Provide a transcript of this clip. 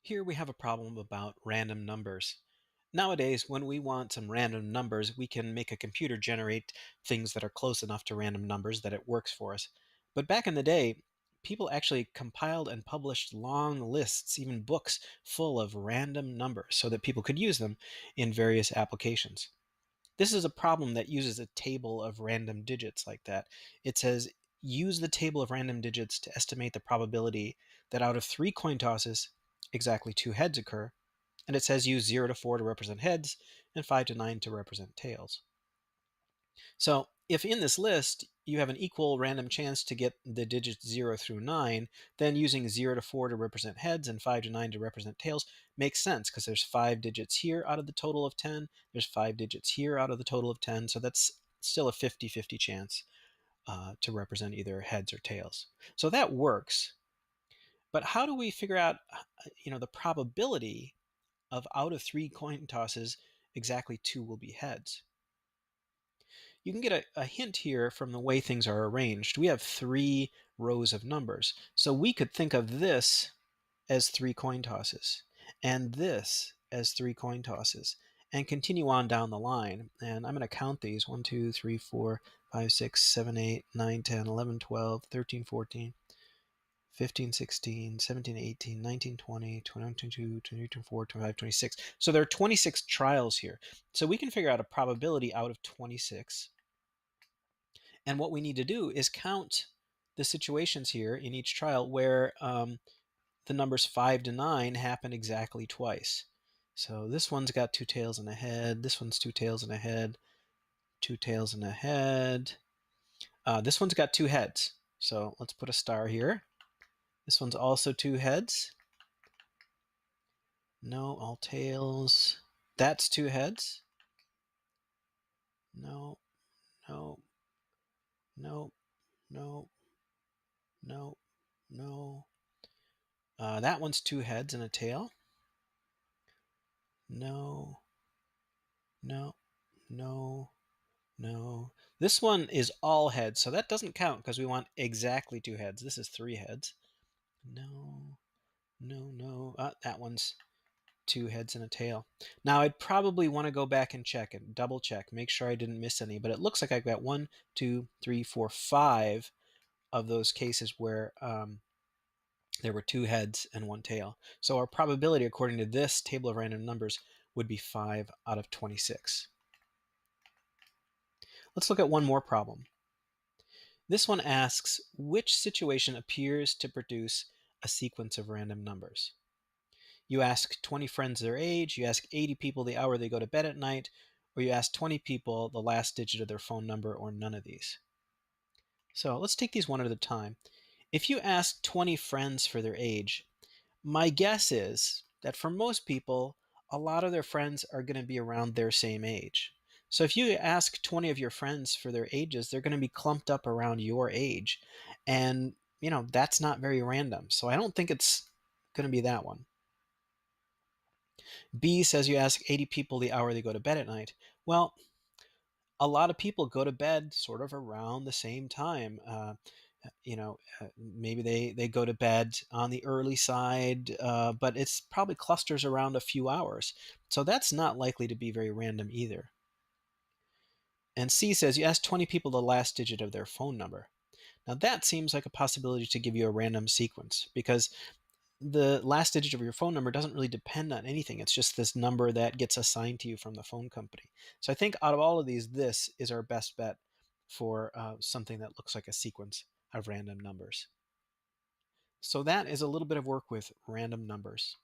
Here we have a problem about random numbers. Nowadays, when we want some random numbers, we can make a computer generate things that are close enough to random numbers that it works for us. But back in the day, people actually compiled and published long lists, even books, full of random numbers so that people could use them in various applications. This is a problem that uses a table of random digits like that. It says, use the table of random digits to estimate the probability that out of 3 coin tosses, exactly 2 heads occur. And it says use 0 to 4 to represent heads and 5 to 9 to represent tails. So if in this list you have an equal random chance to get the digits 0 through 9, then using 0 to 4 to represent heads and 5 to 9 to represent tails makes sense because there's 5 digits here out of the total of 10, there's 5 digits here out of the total of 10, so that's still a 50-50 chance to represent either heads or tails. So that works. But how do we figure out the probability of out of 3 coin tosses, exactly 2 will be heads? You can get a hint here from the way things are arranged. We have 3 rows of numbers. So we could think of this as 3 coin tosses, and this as 3 coin tosses, and continue on down the line. And I'm going to count these: 1, 2, 3, 4, 5, 6, 7, 8, 9, 10, 11, 12, 13, 14, 15, 16, 17, 18, 19, 20, 21, 22, 23, 24, 25, 26. So there are 26 trials here. So we can figure out a probability out of 26. And what we need to do is count the situations here in each trial where the numbers 5 to 9 happen exactly twice. So this one's got 2 tails and a head. This one's 2 tails and a head. 2 tails and a head. This one's got 2 heads. So let's put a star here. This one's also 2 heads. No, all tails. That's 2 heads. No, no, no, no, no, no. That one's 2 heads and a tail. No, no, no, no. This one is all heads, so that doesn't count because we want exactly 2 heads. This is 3 heads. No, no, no. That one's 2 heads and a tail. Now I'd probably want to go back and check and double check, make sure I didn't miss any, but it looks like I've got 1, 2, 3, 4, 5 of those cases where there were 2 heads and 1 tail. So our probability, according to this table of random numbers, would be 5 out of 26. Let's look at one more problem. This one asks, which situation appears to produce a sequence of random numbers? You ask 20 friends their age, you ask 80 people the hour they go to bed at night, or you ask 20 people the last digit of their phone number, or none of these. So let's take these one at a time. If you ask 20 friends for their age, my guess is that for most people, a lot of their friends are going to be around their same age. So if you ask 20 of your friends for their ages, they're going to be clumped up around your age. And, that's not very random. So I don't think it's going to be that one. B says you ask 80 people the hour they go to bed at night. Well, a lot of people go to bed sort of around the same time. Maybe they go to bed on the early side, but it's probably clusters around a few hours. So that's not likely to be very random either. And C says you ask 20 people the last digit of their phone number. Now that seems like a possibility to give you a random sequence because the last digit of your phone number doesn't really depend on anything. It's just this number that gets assigned to you from the phone company. So I think out of all of these, this is our best bet for something that looks like a sequence of random numbers. So that is a little bit of work with random numbers.